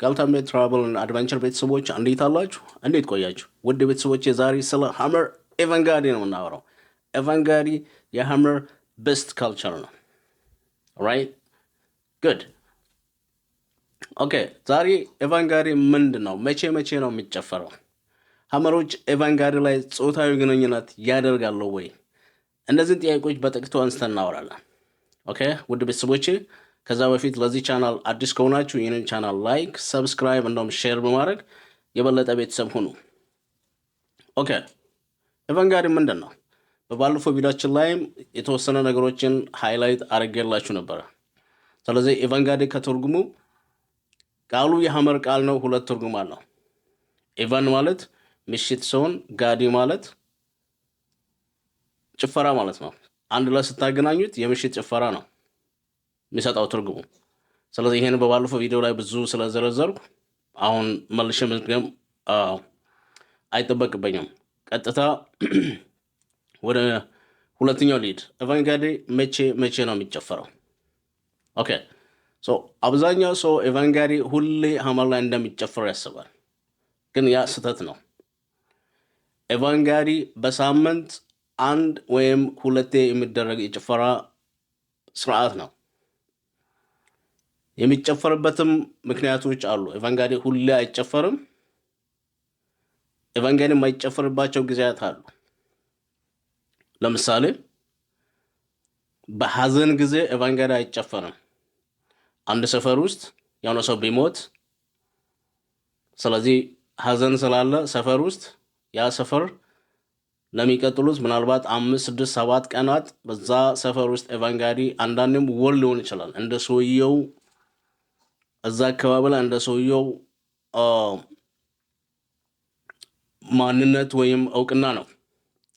የአልቲሜት ትራቨል እና አድቨንቸር ቤተሰቦች እንዴት አላችሁ? እንዴት ቆያችሁ? ውድ ቤተሰቦች ዛሬ ስለ ሀመር ኤቫንጋዲ ነው የምናወራው። ኤቫንጋዲ የሀመር ቤስት ካልቸር ነው። ራይት ጉድ ኦኬ። ዛሬ ኤቫንጋዲ ምንድን ነው? መቼ ነው የሚጨፈረው? ሀመሮች ኤቫንጋዲ ላይ ጾታዊ ግንኙነት ያደርጋሉ ወይ? እነዚህን ጥያቄዎች በጥቂቱ አንስተን እናወራለን። ኦኬ ውድ ቤተሰቦቼ ከዛ በፊት ለዚህ ቻናል አዲስ ከሆናችሁ ይህንን ቻናል ላይክ፣ ሰብስክራይብ እንደውም ሼር በማድረግ የበለጠ ቤተሰብ ሁኑ። ኦኬ ኤቫንጋዲ ምንድን ነው? በባለፈው ቪዲዮችን ላይም የተወሰነ ነገሮችን ሃይላይት አድርጌላችሁ ነበረ። ስለዚህ ኤቫንጋዲ ከትርጉሙ ቃሉ የሀመር ቃል ነው። ሁለት ትርጉም አለው። ኤቫን ማለት ምሽት ሲሆን ጋዲ ማለት ጭፈራ ማለት ነው። አንድ ላይ ስታገናኙት የምሽት ጭፈራ ነው የሚሰጠው ትርጉሙ። ስለዚህ ይሄን በባለፈው ቪዲዮ ላይ ብዙ ስለዘረዘርኩ አሁን መልሼ መድገም አይጠበቅብኝም። ቀጥታ ወደ ሁለተኛው ሊድ። ኤቫንጋዲ መቼ ነው የሚጨፈረው? ኦኬ ሶ አብዛኛው ሰው ኤቫንጋዲ ሁሌ ሀመር ላይ እንደሚጨፈር ያስባል፣ ግን ያ ስህተት ነው። ኤቫንጋዲ በሳምንት አንድ ወይም ሁለቴ የሚደረግ የጭፈራ ስርዓት ነው። የሚጨፈርበትም ምክንያቶች አሉ። ኤቫንጋዲ ሁሌ አይጨፈርም። ኤቫንጋዲ የማይጨፈርባቸው ጊዜያት አሉ። ለምሳሌ በሐዘን ጊዜ ኤቫንጋዲ አይጨፈርም። አንድ ሰፈር ውስጥ የሆነ ሰው ቢሞት፣ ስለዚህ ሐዘን ስላለ ሰፈር ውስጥ ያ ሰፈር ለሚቀጥሉት ምናልባት 5፣ 6፣ 7 ቀናት በዛ ሰፈር ውስጥ ኤቫንጋዲ አንዳንድም ወር ሊሆን ይችላል እንደ ሰውየው እዛ አካባቢ ላይ እንደ ሰውየው ማንነት ወይም እውቅና ነው።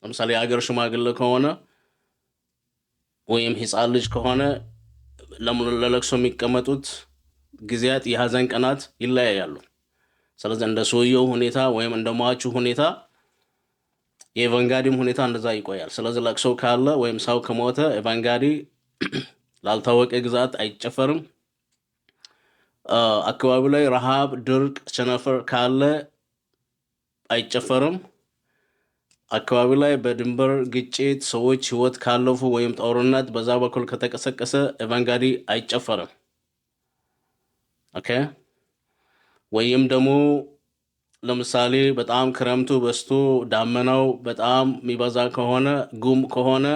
ለምሳሌ የሀገር ሽማግሌ ከሆነ ወይም ሕፃን ልጅ ከሆነ ለለቅሶ የሚቀመጡት ጊዜያት የሀዘን ቀናት ይለያያሉ። ስለዚህ እንደ ሰውየው ሁኔታ ወይም እንደ ሟቹ ሁኔታ የኤቫንጋዲም ሁኔታ እንደዛ ይቆያል። ስለዚህ ለቅሶ ካለ ወይም ሰው ከሞተ ኤቫንጋዲ ላልታወቀ ግዛት አይጨፈርም። አካባቢ ላይ ረሃብ፣ ድርቅ፣ ቸነፈር ካለ አይጨፈርም። አካባቢ ላይ በድንበር ግጭት ሰዎች ህይወት ካለፉ ወይም ጦርነት በዛ በኩል ከተቀሰቀሰ ኤቫንጋዲ አይጨፈርም። ኦኬ ወይም ደግሞ ለምሳሌ በጣም ክረምቱ በስቶ ዳመናው በጣም የሚበዛ ከሆነ ጉም ከሆነ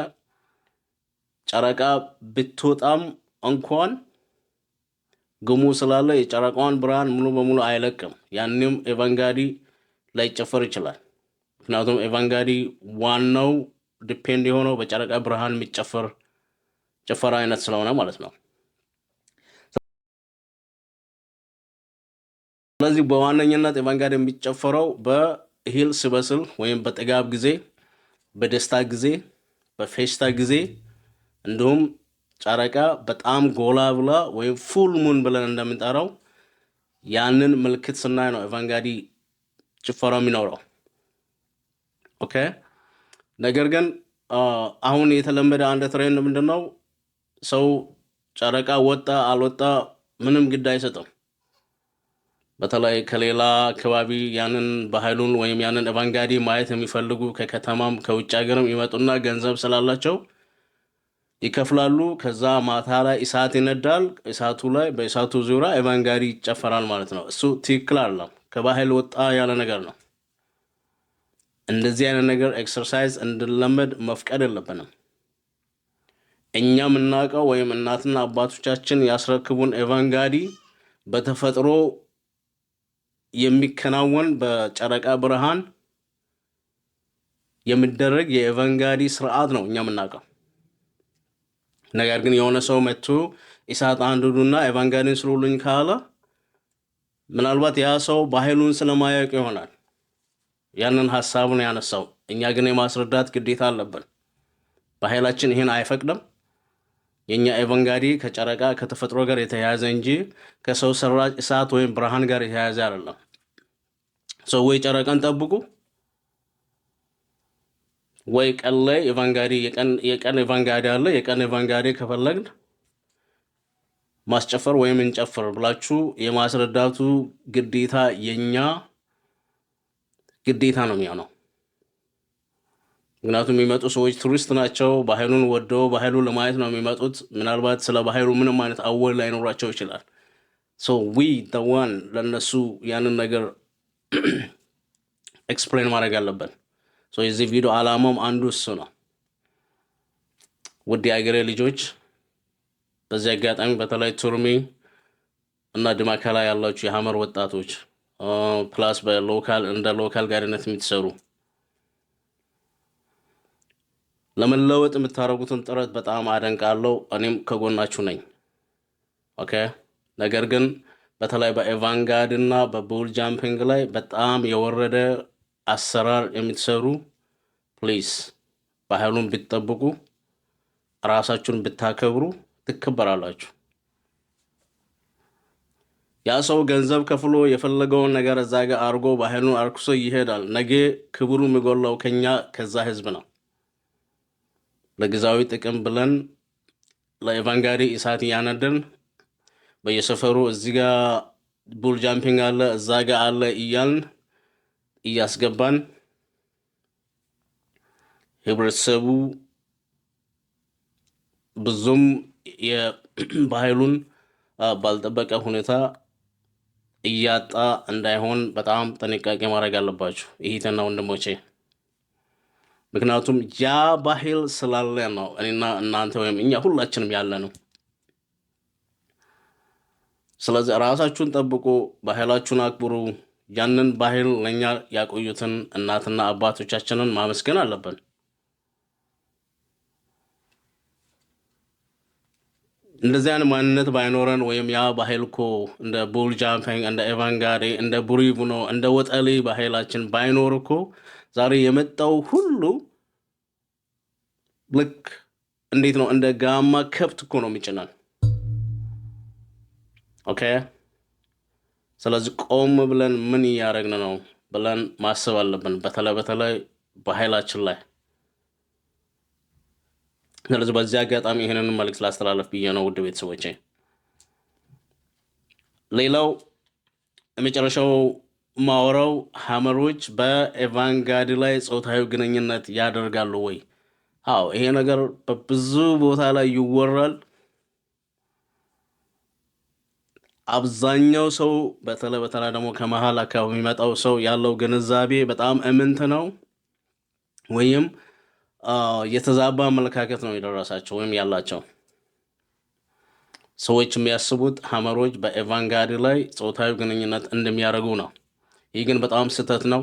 ጨረቃ ብትወጣም እንኳን ጉሙ ስላለ የጨረቃዋን ብርሃን ሙሉ በሙሉ አይለቅም። ያንም ኤቫንጋዲ ላይጨፈር ይችላል። ምክንያቱም ኤቫንጋዲ ዋናው ዲፔንድ የሆነው በጨረቃ ብርሃን የሚጨፈር ጭፈራ አይነት ስለሆነ ማለት ነው። ስለዚህ በዋነኝነት ኤቫንጋዲ የሚጨፈረው በእህል ሲበስል ወይም በጥጋብ ጊዜ፣ በደስታ ጊዜ፣ በፌስታ ጊዜ እንዲሁም ጨረቃ በጣም ጎላ ብላ ወይም ፉል ሙን ብለን እንደምንጠራው ያንን ምልክት ስናይ ነው ኤቫንጋዲ ጭፈራው የሚኖረው። ኦኬ ነገር ግን አሁን የተለመደ አንድ ትሬንድ ምንድነው? ሰው ጨረቃ ወጣ አልወጣ ምንም ግድ አይሰጥም። በተለይ ከሌላ አካባቢ ያንን ባህሉን ወይም ያንን ኤቫንጋዲ ማየት የሚፈልጉ ከከተማም ከውጭ ሀገርም ይመጡና ገንዘብ ስላላቸው ይከፍላሉ። ከዛ ማታ ላይ እሳት ይነዳል። እሳቱ ላይ በእሳቱ ዙሪያ ኤቫንጋዲ ይጨፈራል ማለት ነው። እሱ ትክክል አይደለም፣ ከባህል ወጣ ያለ ነገር ነው። እንደዚህ አይነት ነገር ኤክሰርሳይዝ እንድንለመድ መፍቀድ የለብንም። እኛ የምናውቀው ወይም እናትና አባቶቻችን ያስረክቡን ኤቫንጋዲ በተፈጥሮ የሚከናወን በጨረቃ ብርሃን የሚደረግ የኤቫንጋዲ ስርዓት ነው እኛ የምናውቀው። ነገር ግን የሆነ ሰው መጥቶ እሳት አንድዱና ኤቫንጋዲን ስሩልኝ ካለ ምናልባት ያ ሰው ባህሉን ስለማያውቅ ይሆናል ያንን ሐሳቡን ያነሳው። እኛ ግን የማስረዳት ግዴታ አለብን። ባህላችን ይሄን አይፈቅድም። የኛ ኤቫንጋዲ ከጨረቃ ከተፈጥሮ ጋር የተያያዘ እንጂ ከሰው ሰራሽ እሳት ወይም ብርሃን ጋር የተያያዘ አይደለም። ሰዎች ጨረቃን ጠብቁ ወይ ቀን ላይ ኤቫንጋዲ የቀን ኤቫንጋዲ አለ። የቀን ኤቫንጋዲ ከፈለግን ማስጨፈር ወይም እንጨፍር ብላችሁ የማስረዳቱ ግዴታ የኛ ግዴታ ነው የሚሆነው። ምክንያቱም የሚመጡ ሰዎች ቱሪስት ናቸው። ባህሉን ወደው ባህሉን ለማየት ነው የሚመጡት። ምናልባት ስለ ባህሉ ምንም አይነት አወል ላይኖራቸው ይችላል። ሶ ዊ the one ለነሱ ያንን ነገር ኤክስፕሌን ማድረግ አለብን። ሶ የዚህ ቪዲዮ አላማም አንዱ እሱ ነው። ውድ የአገሬ ልጆች በዚህ አጋጣሚ በተለይ ቱርሚ እና ድማካ ላይ ያላችሁ የሐመር ወጣቶች ፕላስ በሎካል እንደ ሎካል ጋይድነት የምትሰሩ ለመለወጥ የምታደርጉትን ጥረት በጣም አደንቃለሁ። እኔም ከጎናችሁ ነኝ። ኦኬ። ነገር ግን በተለይ በኤቫንጋርድ እና በቡል ጃምፒንግ ላይ በጣም የወረደ አሰራር የምትሰሩ ፕሊዝ ባህሉን ብትጠብቁ፣ ራሳችሁን ብታከብሩ ትከበራላችሁ። ያ ሰው ገንዘብ ከፍሎ የፈለገውን ነገር እዛ ጋር አርጎ ባህሉን አርክሶ ይሄዳል። ነገ ክብሩ የሚጎላው ከዛ ህዝብ ነው። ለጊዜያዊ ጥቅም ብለን ለኤቫንጋርድ እሳት እያነደን በየሰፈሩ እዚህ ጋር ቡል ጃምፒንግ አለ እዛ ጋር አለ እያልን እያስገባን ህብረተሰቡ ብዙም የባህሉን ባልጠበቀ ሁኔታ እያጣ እንዳይሆን በጣም ጥንቃቄ ማድረግ አለባችሁ እህትና ወንድሞቼ። ምክንያቱም ያ ባህል ስላለ ነው እኔና እናንተ ወይም እኛ ሁላችንም ያለ ነው። ስለዚህ ራሳችሁን ጠብቁ፣ ባህላችሁን አክብሩ። ያንን ባህል ለኛ ያቆዩትን እናትና አባቶቻችንን ማመስገን አለብን። እንደዚህ አይነት ማንነት ባይኖረን ወይም ያ ባህል እኮ እንደ ቡል ጃምፒንግ እንደ ኤቫንጋርድ እንደ ቡሪቡኖ እንደ ወጠሌ ባህላችን ባይኖር እኮ ዛሬ የመጣው ሁሉ ልክ እንዴት ነው እንደ ጋማ ከብት እኮ ነው የሚጭናል። ኦኬ። ስለዚህ ቆም ብለን ምን እያደረግን ነው ብለን ማሰብ አለብን፣ በተለይ ባህላችን ላይ። ስለዚህ በዚህ አጋጣሚ ይሄንን መልዕክት ላስተላለፍ ብዬ ነው ውድ ቤተሰቦቼ። ሌላው የመጨረሻው ማወራው ሐመሮች በኤቫንጋርድ ላይ ጾታዊ ግንኙነት ያደርጋሉ ወይ? አዎ፣ ይሄ ነገር በብዙ ቦታ ላይ ይወራል። አብዛኛው ሰው በተለይ ደግሞ ከመሃል አካባቢ የሚመጣው ሰው ያለው ግንዛቤ በጣም እምንት ነው፣ ወይም የተዛባ አመለካከት ነው የደረሳቸው ወይም ያላቸው ሰዎች የሚያስቡት ሐመሮች በኤቫንጋርድ ላይ ጾታዊ ግንኙነት እንደሚያደርጉ ነው። ይህ ግን በጣም ስህተት ነው።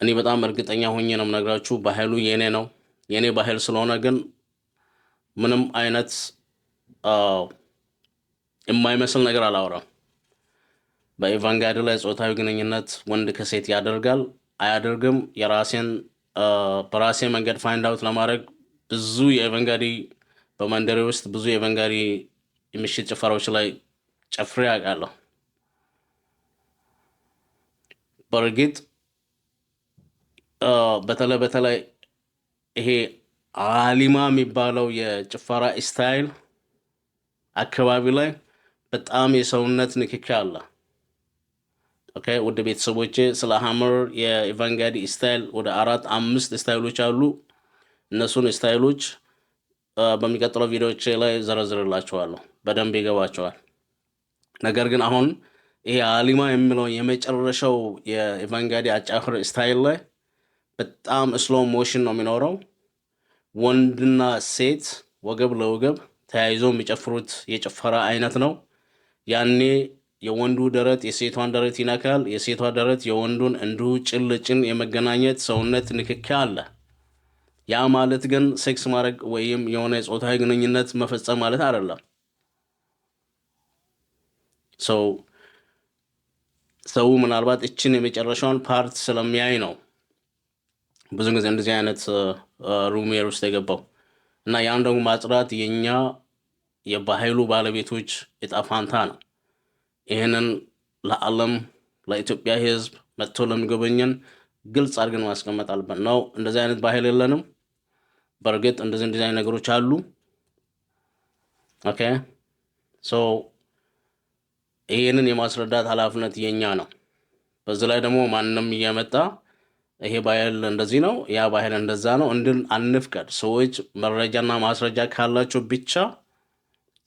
እኔ በጣም እርግጠኛ ሆኜ ነው የምነግራችሁ፣ ባህሉ የኔ ነው። የኔ ባህል ስለሆነ ግን ምንም አይነት የማይመስል ነገር አላወራም። በኤቫንጋርድ ላይ ጾታዊ ግንኙነት ወንድ ከሴት ያደርጋል አያደርግም፣ በራሴ መንገድ ፋይንድ አውት ለማድረግ ብዙ የኤቫንጋርድ በመንደሬ ውስጥ ብዙ የኤቫንጋርድ የምሽት ጭፈራዎች ላይ ጨፍሬ አውቃለሁ። በእርግጥ በተለይ ይሄ አሊማ የሚባለው የጭፈራ ስታይል አካባቢ ላይ በጣም የሰውነት ንክኪ አለ። ኦኬ ውድ ቤተሰቦቼ፣ ስለ ሐመር የኤቫንጋርድ ስታይል ወደ 4-5 ስታይሎች አሉ። እነሱን ስታይሎች በሚቀጥለው ቪዲዮዎች ላይ ዘረዝርላችኋለሁ፣ በደንብ ይገባቸዋል። ነገር ግን አሁን ይሄ አሊማ የሚለው የመጨረሻው የኤቫንጋርድ አጫፍር ስታይል ላይ በጣም ስሎ ሞሽን ነው የሚኖረው። ወንድና ሴት ወገብ ለወገብ ተያይዞ የሚጨፍሩት የጭፈራ አይነት ነው። ያኔ የወንዱ ደረት የሴቷን ደረት ይነካል፣ የሴቷ ደረት የወንዱን እንዲሁ ጭን ለጭን የመገናኘት ሰውነት ንክኪ አለ። ያ ማለት ግን ሴክስ ማድረግ ወይም የሆነ የጾታዊ ግንኙነት መፈጸም ማለት አይደለም። ሰው ምናልባት እችን የመጨረሻውን ፓርት ስለሚያይ ነው ብዙ ጊዜ እንደዚህ አይነት ሩሜር ውስጥ የገባው እና ያን ደግሞ ማጽዳት የኛ የባህሉ ባለቤቶች እጣ ፋንታ ነው። ይህንን ለዓለም ለኢትዮጵያ ሕዝብ መጥቶ ለሚጎበኘን ግልጽ አድርገን ማስቀመጥ አለብን ነው። እንደዚህ አይነት ባህል የለንም። በእርግጥ እንደዚህ አይነት ነገሮች አሉ። ኦኬ ሶ ይሄንን የማስረዳት ኃላፊነት የኛ ነው። በዚህ ላይ ደግሞ ማንንም እየመጣ ይሄ ባህል እንደዚህ ነው ያ ባህል እንደዛ ነው እንድን አንፍቀድ። ሰዎች መረጃና ማስረጃ ካላቸው ብቻ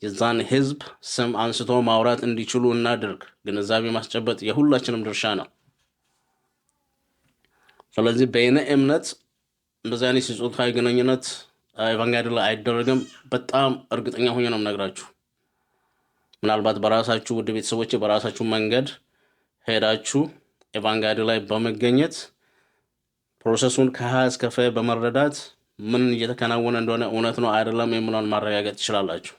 የዛን ህዝብ ስም አንስቶ ማውራት እንዲችሉ እናድርግ። ግንዛቤ ማስጨበጥ የሁላችንም ድርሻ ነው። ስለዚህ በእኔ እምነት እንደዚህ አይነት የጾታዊ ግንኙነት ኤቫንጋዲ ላይ አይደረግም። በጣም እርግጠኛ ሆኜ ነው የምነግራችሁ። ምናልባት በራሳችሁ ውድ ቤተሰቦች በራሳችሁ መንገድ ሄዳችሁ ኤቫንጋዲ ላይ በመገኘት ፕሮሰሱን ከሀ እስከ ፈ በመረዳት ምን እየተከናወነ እንደሆነ እውነት ነው አይደለም የሚለውን ማረጋገጥ ትችላላችሁ።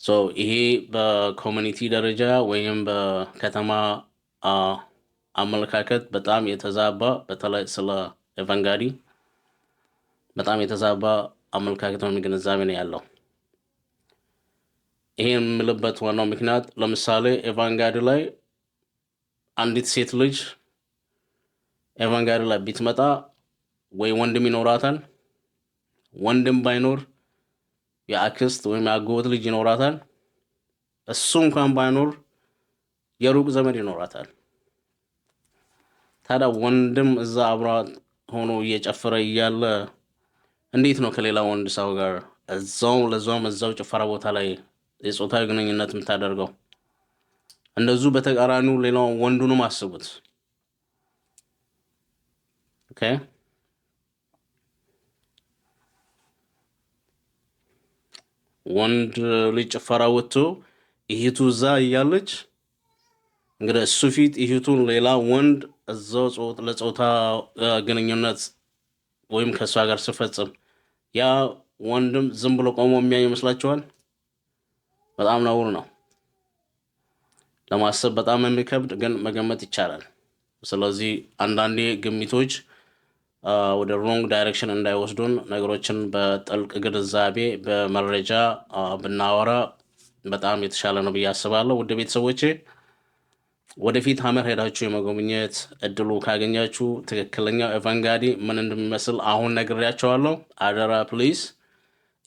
ሶ ይሄ በኮሚኒቲ ደረጃ ወይም በከተማ አመለካከት በጣም የተዛባ በተለይ ስለ ኤቫንጋዲ በጣም የተዛባ አመለካከት ነው ግንዛቤ ነው ያለው። ይሄን የምልበት ዋናው ምክንያት ለምሳሌ ኤቫንጋዲ ላይ አንዲት ሴት ልጅ ኤቫንጋዲ ላይ ቢትመጣ ወይ ወንድም ይኖራታል፣ ወንድም ባይኖር የአክስት ወይም የአጎት ልጅ ይኖራታል፣ እሱ እንኳን ባይኖር የሩቅ ዘመድ ይኖራታል። ታዲያ ወንድም እዛ አብሯት ሆኖ እየጨፈረ እያለ እንዴት ነው ከሌላ ወንድ ሰው ጋር እዛው ጭፈራ ቦታ ላይ የጾታዊ ግንኙነት የምታደርገው? እንደዚሁ በተቃራኒው ሌላው ወንዱንም አስቡት። ኦኬ ወንድ ልጅ ጭፈራ ወጥቶ እህቱ እዛ እያለች እንግዲህ እሱ ፊት እህቱን ሌላ ወንድ እዛው ለጾታ ግንኙነት ወይም ከሷ ጋር ሲፈጽም ያ ወንድም ዝም ብሎ ቆሞ የሚያይ ይመስላችኋል? በጣም ነውር ነው። ለማሰብ በጣም የሚከብድ ግን መገመት ይቻላል። ስለዚህ አንዳንዴ ግምቶች ወደ ሮንግ ዳይሬክሽን እንዳይወስዱን ነገሮችን በጥልቅ ግንዛቤ በመረጃ ብናወራ በጣም የተሻለ ነው ብዬ አስባለሁ። ውድ ቤተሰቦቼ ወደፊት ሀመር ሄዳችሁ የመጎብኘት እድሉ ካገኛችሁ ትክክለኛው ኤቫንጋዲ ምን እንደሚመስል አሁን ነግሬያቸዋለሁ። አደራ ፕሊዝ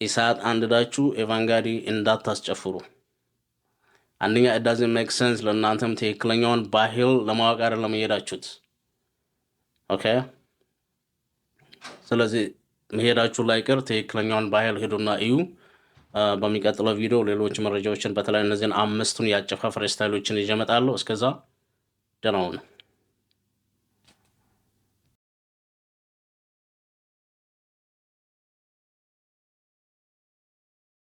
ኢሳት አንድዳችሁ ኤቫንጋዲ እንዳታስጨፍሩ። አንደኛ it doesn't make sense ለእናንተም ትክክለኛውን ባህል ለማወቅ አይደለም የሄዳችሁት። ኦኬ ስለዚህ መሄዳችሁ ላይቀር ትክክለኛውን ባህል ሄዱና እዩ። በሚቀጥለው ቪዲዮ ሌሎች መረጃዎችን በተለይ እነዚህን 5ቱን ያጨፋፈር ስታይሎችን ይዤ እመጣለሁ። እስከዛ ደህና ሁኑ።